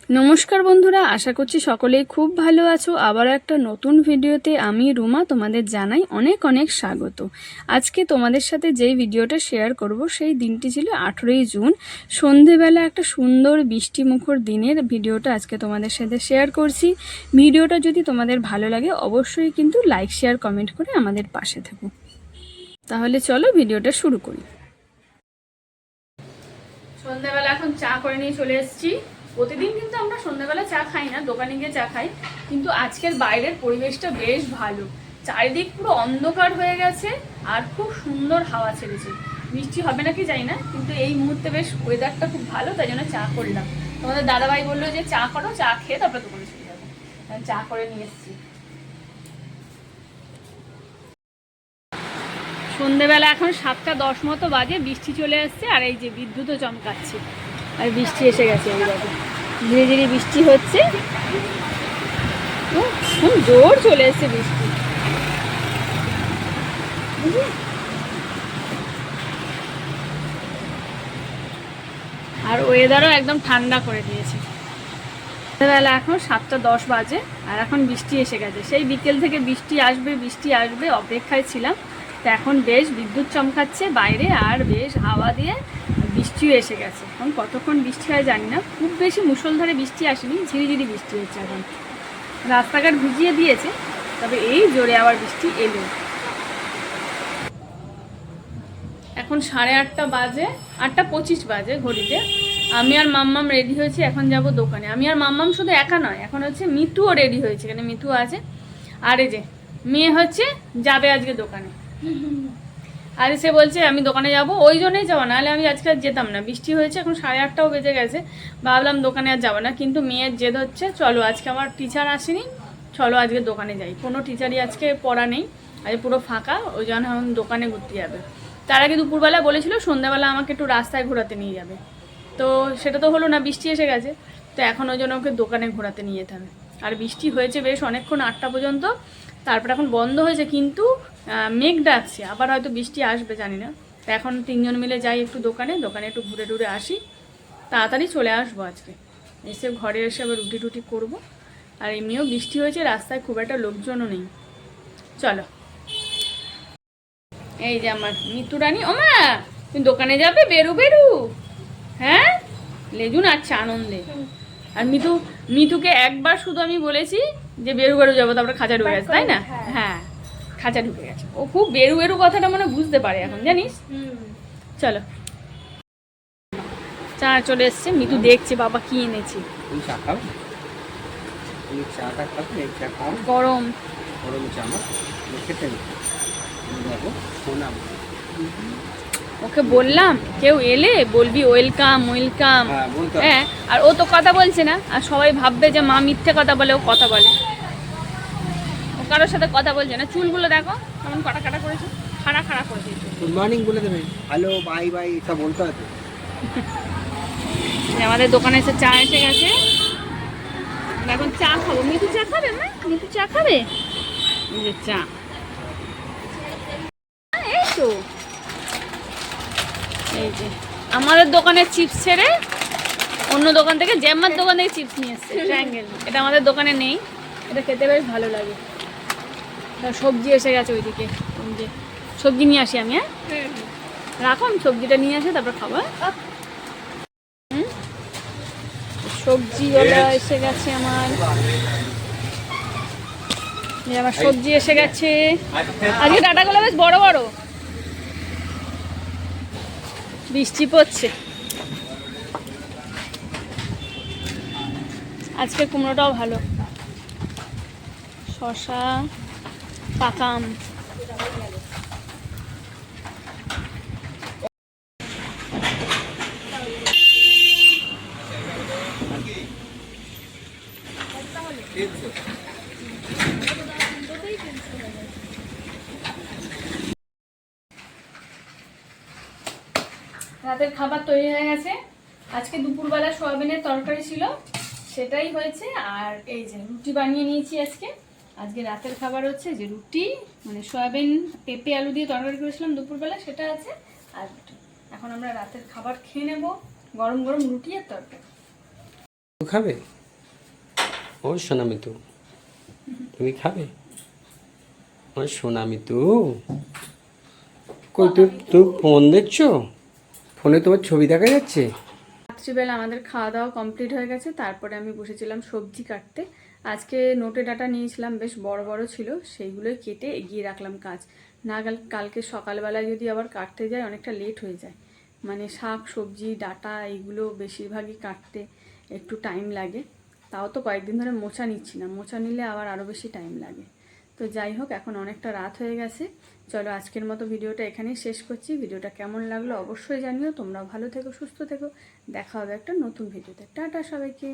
নমস্কার বন্ধুরা, আশা করছি সকলেই খুব ভালো আছো। আবার একটা নতুন ভিডিওতে আমি রুমা তোমাদের জানাই অনেক অনেক স্বাগত। আজকে তোমাদের সাথে যেই ভিডিওটা শেয়ার করব সেই দিনটি ছিল 18ই জুন। সন্ধেবেলা একটা সুন্দর বৃষ্টিমুখর দিনের ভিডিওটা আজকে তোমাদের সাথে শেয়ার করছি। ভিডিওটা যদি তোমাদের ভালো লাগে অবশ্যই কিন্তু লাইক শেয়ার কমেন্ট করে আমাদের পাশে থেকো। তাহলে চলো ভিডিওটা শুরু করি। সন্ধ্যাবেলা এখন চা করে নিয়ে চলে এসেছি। প্রতিদিন কিন্তু আমরা সন্ধ্যাবেলা চা খাই না, দোকানে গিয়ে চা খাই, কিন্তু আজকের বাইরের পরিবেশটা বেশ ভালো। চারিদিক পুরো অন্ধকার হয়ে গেছে আর খুব সুন্দর হাওয়া ছেড়েছে। বৃষ্টি হবে নাকি জানি না, কিন্তু এই মুহূর্তে বেশ ওয়েদারটা খুব ভালো, তাই জন্য চা করলাম। তোমাদের দাদাভাই বললো যে চা করো, চা খেয়ে তারপরে দোকানে চলে যাবো। চা করে নিয়ে এসেছি। সন্ধেবেলা এখন 7:10 মতো বাজে, বৃষ্টি চলে এসছে আর এই যে বিদ্যুৎও চমকাচ্ছে আর বৃষ্টি এসে গেছে। এইভাবে ধীরে ধীরে বৃষ্টি হচ্ছে, খুব জোর চলে এসছে বৃষ্টি। আর ওয়েদারও একদম ঠান্ডা করে দিয়েছে। সন্ধ্যেবেলা এখন 7:10 বাজে আর এখন বৃষ্টি এসে গেছে। সেই বিকেল থেকে বৃষ্টি আসবে অপেক্ষায় ছিলাম। তো এখন বেশ বিদ্যুৎ চমকাচ্ছে বাইরে আর বেশ হাওয়া দিয়ে বৃষ্টিও এসে গেছে। এখন কতক্ষণ বৃষ্টি হয় জানি না, খুব বেশি মুষলধারে বৃষ্টি আসেনি, ঝিরিঝিরি বৃষ্টি হচ্ছে। এখন রাস্তাঘাট ভিজিয়ে দিয়েছে, তবে এই জোরে আবার বৃষ্টি এলো। এখন 8:30 বাজে, 8:25 বাজে ঘড়িতে। আমি আর মাম্মাম রেডি হয়েছি, এখন যাব দোকানে। আমি আর মাম্মাম শুধু একা নয়, এখন হচ্ছে মিতুও রেডি হয়েছে, এখানে মিতু আছে। আর এই যে মেয়ে হচ্ছে যাবে আজকে দোকানে। আর সে বলছে আমি দোকানে যাব, ওই জন্যই যাবো, নাহলে আমি আজকে আর যেতাম না। বৃষ্টি হয়েছে, এখন 8:30টাও বেজে গেছে, ভাবলাম দোকানে আর যাবো না, কিন্তু মেয়ের জেদ হচ্ছে চলো আজকে আমার টিচার আসেনি, চলো আজকে দোকানে যাই। কোনো টিচারই আজকে পড়া নেই, আজ পুরো ফাঁকা, ওই জন্য এখন দোকানে ঘুরতে যাবে। তার আগে দুপুরবেলা বলেছিল সন্ধ্যাবেলা আমাকে একটু রাস্তায় ঘোরাতে নিয়ে যাবে, তো সেটা তো হলো না, বৃষ্টি এসে গেছে। তো এখন ওই জন্য ওকে দোকানে ঘোরাতে নিয়ে যেতে হবে। আর বৃষ্টি হয়েছে বেশ অনেকক্ষণ, 8টা পর্যন্ত, তারপর এখন বন্ধ হয়েছে, কিন্তু মেঘ ডাকছে, আবার হয়তো বৃষ্টি আসবে জানি না। তো এখন 3জন মিলে যাই একটু দোকানে একটু ঘুরে টুরে আসি, তাড়াতাড়ি চলে আসবো আজকে। এসে ঘরে এসে আবার রুটি টুটি করবো। আর এমনিও বৃষ্টি হয়েছে, রাস্তায় খুব একটা লোকজনও নেই। চলো, এই যে আমার মিতু রানী। ওমা, তুমি দোকানে যাবে? বেরু। হ্যাঁ, লেজুন আচ্ছা আনন্দে। আর মিতুকে একবার শুধু আমি বলেছি যে বেরু যাবো, তারপরে খাঁচা ঢুকে গেছে, তাই না? হ্যাঁ, খাঁচা ঢুকে গেছে। ও খুব বেরু কথাটা মনে বুঝতে পারে এখন, জানিস। চলো, চা চলে এসছে, মিতু দেখছে বাবা কি এনেছি। গরম ওকে বললাম কেউ এলে বলবি ওয়েলকাম। হ্যাঁ, আর ও তো কথা বলছে না, আর সবাই ভাববে যে মা মিথ্যে কথা বলে, ও কথা বলে, ও কারোর সাথে কথা বলছে না। চুলগুলো দেখো কেমন কাটা করেছে, খাড়া করেছে। গুড মর্নিং বলে দেবে, হ্যালো বাই সব বলতে হবে। আমাদের দোকানে এসে চা এসে গেছে, এখন চা খাবো। মিতু চা খাবে? মা মিতু চা খাবে? এই যে চা, এই তো এই যে আমাদের দোকানের চিপস ছেড়ে অন্য দোকান থেকে, জ্যামার দোকান থেকে চিপস নিয়ে এসছে, ট্রায়াঙ্গেল। এটা আমাদের দোকানে নেই, এটা খেতে বেশ ভালো লাগে। সবজি এসে গেছে ওইদিকে, যে সবজি নিয়ে আসি আমি। হ্যাঁ রাখো, আমি সবজিটা নিয়ে আসি, তারপর খাবো। সবজিওয়ালা এসে গেছে আমার সবজি এসে গেছে। আজকে ডাটাগুলো বেশ বড় বড়, বৃষ্টি পড়ছে। আজকে কুমড়োটাও ভালো, শসা, পাকা আম। রাতের খাবার তৈরি হয়ে গেছে। আজকে দুপুরবেলা সয়াবিনের তরকারি ছিল, সেটাই হয়েছে। আর এই যে রুটি বানিয়ে নিয়েছি আজকে রাতের খাবার হচ্ছে যে রুটি, মানে সয়াবিন পেঁপে আলু দিয়ে তরকারি করেছিলাম দুপুরবেলা, সেটা আছে। আর এখন আমরা রাতের খাবার খেয়ে নেব, গরম গরম রুটি আর তরকারি। খাবে? ও সোনা মিতু, তুমি খাবে? ও সোনা মিতু, কই তুমি ফোন দেখছো? ফোনে তোমার ছবি দেখা যাচ্ছে? রাত্রিবেলা আমাদের খাওয়া দাওয়া কমপ্লিট হয়ে গেছে, তারপরে আমি বসেছিলাম সবজি কাটতে। আজকে নোটে ডাটা নিয়েছিলাম, বেশ বড় বড় ছিল, সেইগুলোই কেটে এগিয়ে রাখলাম কাজ। না কালকে সকালবেলায় যদি আবার কাটতে যাই অনেকটা লেট হয়ে যায়। মানে শাক সবজি ডাটা এইগুলো বেশিরভাগই কাটতে একটু টাইম লাগে। তাও তো কয়েকদিন ধরে মোচা নিচ্ছি না, মোচা নিলে আবার আরও বেশি টাইম লাগে। তো যাই হোক, এখন অনেকটা রাত হয়ে গেছে। চলো আজকের মতো ভিডিওটা এখানেই শেষ করছি। ভিডিওটা কেমন লাগলো অবশ্যই জানিও। তোমরাও ভালো থেকো, সুস্থ থেকো। দেখা হবে একটা নতুন ভিডিওতে। টাটা সবাইকে।